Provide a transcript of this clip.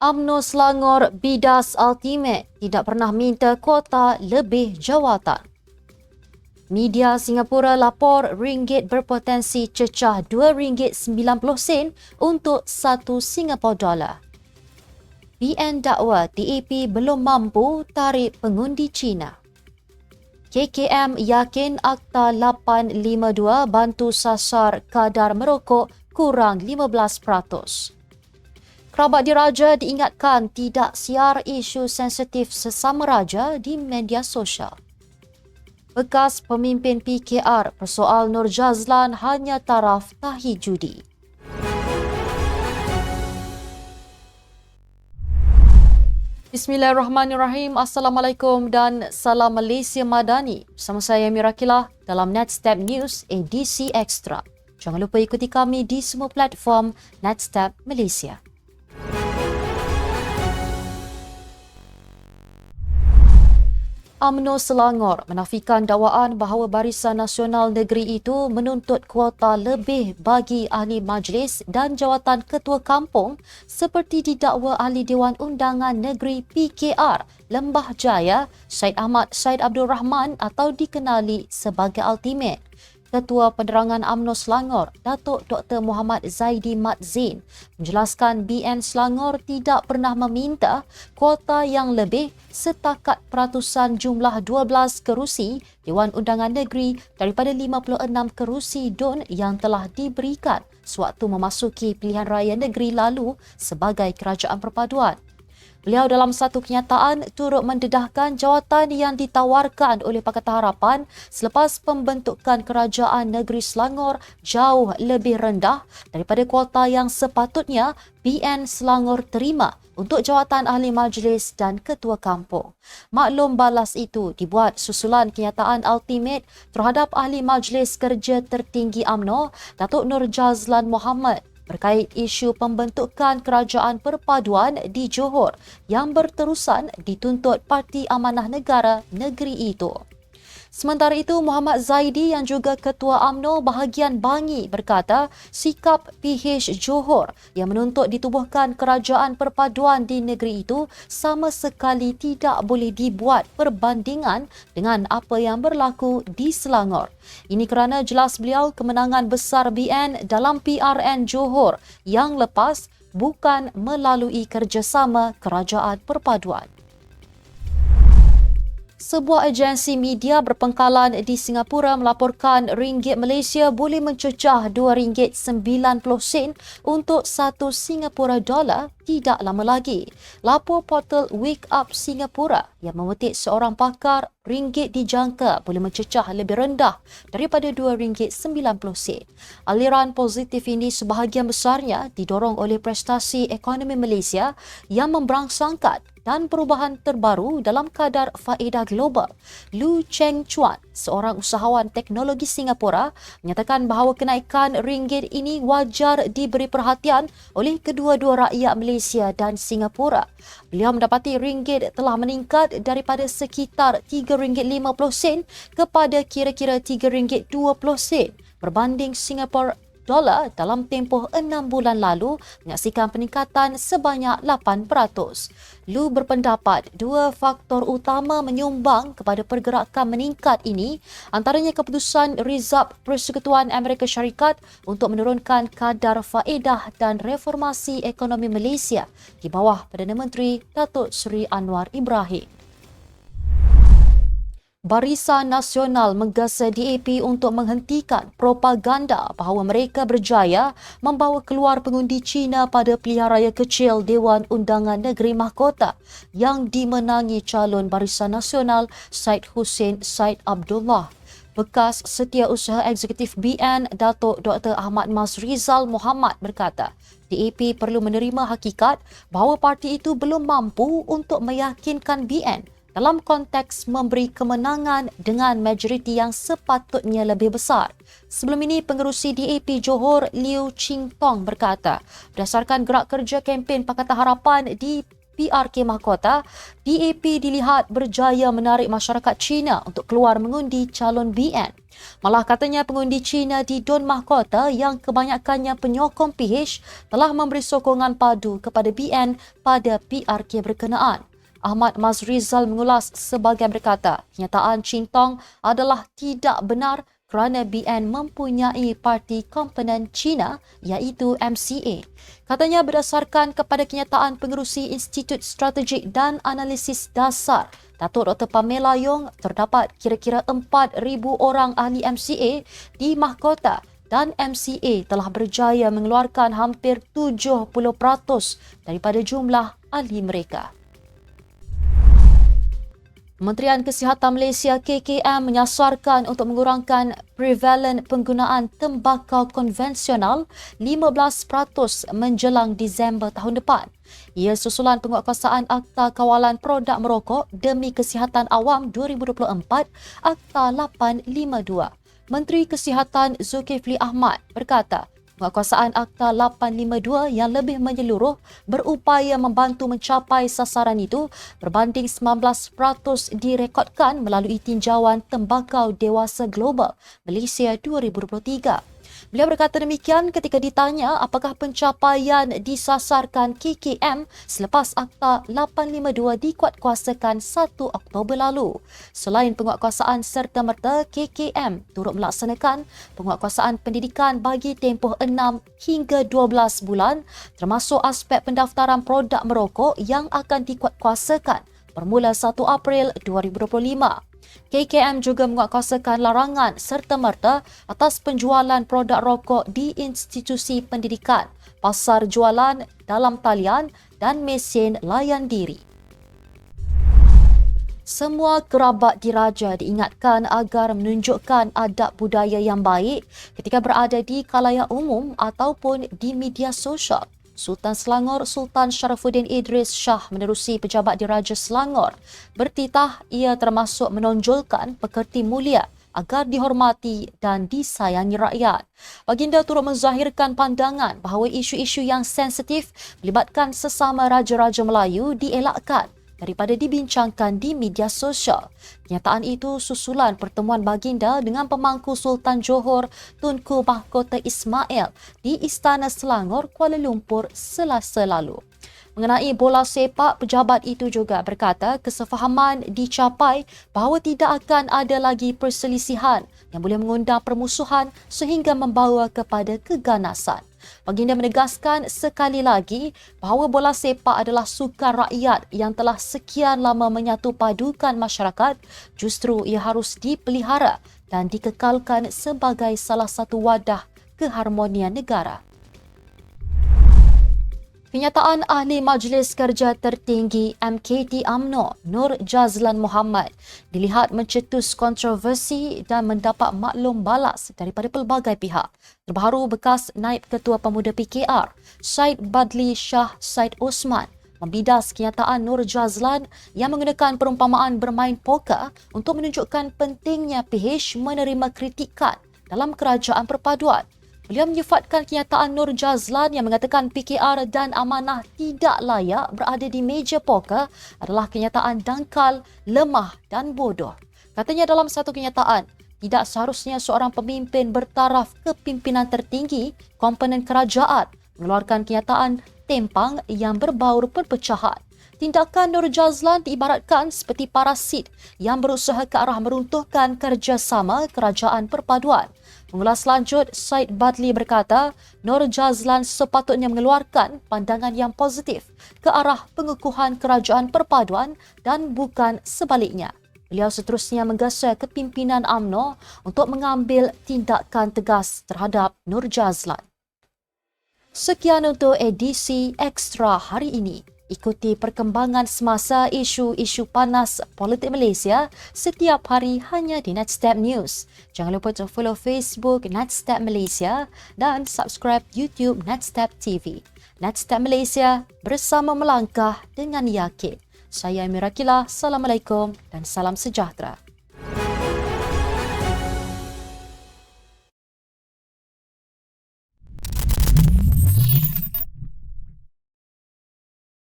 UMNO Selangor bidas ultimate tidak pernah minta kuota lebih jawatan. Media Singapura lapor ringgit berpotensi cecah RM2.90 untuk 1 Singapore dolar. PN dakwa DAP belum mampu tarik pengundi Cina. KKM yakin Akta 852 bantu sasar kadar merokok kurang 15%. Kerabat diraja diingatkan tidak siar isu sensitif sesama raja di media sosial. Bekas pemimpin PKR persoal Nur Jazlan hanya taraf tahi judi. Bismillahirrahmanirrahim. Assalamualaikum dan salam Malaysia Madani. Bersama saya Mirakilah dalam Netstep News edisi Extra. Jangan lupa ikuti kami di semua platform Netstep Malaysia. UMNO Selangor menafikan dakwaan bahawa Barisan Nasional Negeri itu menuntut kuota lebih bagi ahli majlis dan jawatan ketua kampung seperti didakwa Ahli Dewan Undangan Negeri PKR Lembah Jaya Syed Ahmad Syed Abdul Rahman atau dikenali sebagai Ultimate. Ketua Penerangan UMNO Selangor, Datuk Dr. Muhammad Zaidi Mat Zain, menjelaskan BN Selangor tidak pernah meminta kuota yang lebih setakat peratusan jumlah 12 kerusi Dewan Undangan Negeri daripada 56 kerusi DUN yang telah diberikan sewaktu memasuki pilihan raya negeri lalu sebagai kerajaan perpaduan. Beliau dalam satu kenyataan turut mendedahkan jawatan yang ditawarkan oleh Pakatan Harapan selepas pembentukan kerajaan negeri Selangor jauh lebih rendah daripada kuota yang sepatutnya BN Selangor terima untuk jawatan ahli majlis dan ketua kampung. Maklum balas itu dibuat susulan kenyataan ultimate terhadap ahli majlis kerja tertinggi UMNO Datuk Nur Jazlan Mohamad berkait isu pembentukan kerajaan perpaduan di Johor yang berterusan dituntut Parti Amanah Negara negeri itu. Sementara itu, Muhammad Zaidi yang juga Ketua UMNO bahagian Bangi berkata sikap PH Johor yang menuntut ditubuhkan kerajaan perpaduan di negeri itu sama sekali tidak boleh dibuat perbandingan dengan apa yang berlaku di Selangor. Ini kerana jelas beliau kemenangan besar BN dalam PRN Johor yang lepas bukan melalui kerjasama kerajaan perpaduan. Sebuah agensi media berpangkalan di Singapura melaporkan ringgit Malaysia boleh mencecah RM2.90 untuk 1 Singapura dolar tidak lama lagi. Lapor portal Wake Up Singapura yang memetik seorang pakar, ringgit dijangka boleh mencecah lebih rendah daripada RM2.90. Aliran positif ini sebahagian besarnya didorong oleh prestasi ekonomi Malaysia yang memberangsangkat dan perubahan terbaru dalam kadar faedah global. Lu Cheng Chuan, seorang usahawan teknologi Singapura, menyatakan bahawa kenaikan ringgit ini wajar diberi perhatian oleh kedua-dua rakyat Malaysia dan Singapura. Beliau mendapati ringgit telah meningkat daripada sekitar RM3.50 kepada kira-kira RM3.20 berbanding Singapura dolar dalam tempoh 6 bulan lalu menyaksikan peningkatan sebanyak 8%. Lu berpendapat dua faktor utama menyumbang kepada pergerakan meningkat ini, antaranya keputusan Rizab Persekutuan Amerika Syarikat untuk menurunkan kadar faedah dan reformasi ekonomi Malaysia di bawah Perdana Menteri Datuk Seri Anwar Ibrahim. Barisan Nasional menggesa DAP untuk menghentikan propaganda bahawa mereka berjaya membawa keluar pengundi Cina pada pilihan raya kecil Dewan Undangan Negeri Mahkota yang dimenangi calon Barisan Nasional Syed Hussein Syed Abdullah. Bekas Setiausaha Eksekutif BN Datuk Dr. Ahmad Mas Rizal Muhammad berkata, DAP perlu menerima hakikat bahawa parti itu belum mampu untuk meyakinkan BN dalam konteks memberi kemenangan dengan majoriti yang sepatutnya lebih besar. Sebelum ini, pengerusi DAP Johor Liu Ching Tong berkata, berdasarkan gerak kerja kempen Pakatan Harapan di PRK Mahkota, DAP dilihat berjaya menarik masyarakat Cina untuk keluar mengundi calon BN. Malah katanya pengundi Cina di Don Mahkota yang kebanyakannya penyokong PH telah memberi sokongan padu kepada BN pada PRK berkenaan. Ahmad Mazrizal mengulas sebagai berkata, kenyataan Chin Tong adalah tidak benar kerana BN mempunyai parti komponen Cina iaitu MCA. Katanya berdasarkan kepada kenyataan pengerusi Institut Strategik dan Analisis Dasar, Datuk Dr. Pamela Yong, terdapat kira-kira 4,000 orang ahli MCA di Mahkota dan MCA telah berjaya mengeluarkan hampir 70% daripada jumlah ahli mereka. Kementerian Kesihatan Malaysia KKM menyasarkan untuk mengurangkan prevalent penggunaan tembakau konvensional 15% menjelang Disember tahun depan. Ia susulan penguatkuasaan Akta Kawalan Produk Merokok demi Kesihatan Awam 2024, Akta 852. Menteri Kesihatan Zulkifli Ahmad berkata, penguatkuasaan Akta 852 yang lebih menyeluruh berupaya membantu mencapai sasaran itu berbanding 19% direkodkan melalui tinjauan tembakau dewasa global Malaysia 2023. Beliau berkata demikian ketika ditanya apakah pencapaian disasarkan KKM selepas Akta 852 dikuatkuasakan 1 Oktober lalu. Selain penguatkuasaan serta-merta, KKM turut melaksanakan penguatkuasaan pendidikan bagi tempoh 6 hingga 12 bulan termasuk aspek pendaftaran produk merokok yang akan dikuatkuasakan bermula 1 April 2025. KKM juga menguatkuasakan larangan serta-merta atas penjualan produk rokok di institusi pendidikan, pasar jualan dalam talian dan mesin layan diri. Semua kerabat diraja diingatkan agar menunjukkan adab budaya yang baik ketika berada di khalayak umum ataupun di media sosial. Sultan Selangor Sultan Sharafuddin Idris Shah menerusi pejabat diraja Selangor bertitah ia termasuk menonjolkan pekerti mulia agar dihormati dan disayangi rakyat. Baginda turut menzahirkan pandangan bahawa isu-isu yang sensitif melibatkan sesama raja-raja Melayu dielakkan daripada dibincangkan di media sosial. Kenyataan itu susulan pertemuan baginda dengan pemangku Sultan Johor Tunku Mahkota Ismail di Istana Selangor, Kuala Lumpur Selasa lalu. Mengenai bola sepak, pejabat itu juga berkata kesefahaman dicapai bahawa tidak akan ada lagi perselisihan yang boleh mengundang permusuhan sehingga membawa kepada keganasan. Baginda menegaskan sekali lagi bahawa bola sepak adalah sukan rakyat yang telah sekian lama menyatu padukan masyarakat. Justru ia harus dipelihara dan dikekalkan sebagai salah satu wadah keharmonian negara. Kenyataan Ahli Majlis Kerja Tertinggi MKT UMNO Nur Jazlan Mohamad dilihat mencetus kontroversi dan mendapat maklum balas daripada pelbagai pihak. Terbaru bekas Naib Ketua Pemuda PKR Syed Badli Shah Syed Osman membidas kenyataan Nur Jazlan yang menggunakan perumpamaan bermain poker untuk menunjukkan pentingnya PH menerima kritikan dalam kerajaan perpaduan. Beliau menyifatkan kenyataan Nur Jazlan yang mengatakan PKR dan Amanah tidak layak berada di meja poker adalah kenyataan dangkal, lemah dan bodoh. Katanya dalam satu kenyataan, tidak seharusnya seorang pemimpin bertaraf kepimpinan tertinggi komponen kerajaan mengeluarkan kenyataan tempang yang berbaur perpecahan. Tindakan Nur Jazlan diibaratkan seperti parasit yang berusaha ke arah meruntuhkan kerjasama kerajaan perpaduan. Pengulas lanjut, Syed Badli berkata, Nur Jazlan sepatutnya mengeluarkan pandangan yang positif ke arah pengukuhan kerajaan perpaduan dan bukan sebaliknya. Beliau seterusnya menggesa kepimpinan UMNO untuk mengambil tindakan tegas terhadap Nur Jazlan. Sekian untuk edisi Ekstra hari ini. Ikuti perkembangan semasa isu-isu panas politik Malaysia setiap hari hanya di Netstab News. Jangan lupa untuk follow Facebook Netstab Malaysia dan subscribe YouTube Netstab TV. Netstab Malaysia, bersama melangkah dengan yakin. Saya Amira Kila, Assalamualaikum dan salam sejahtera.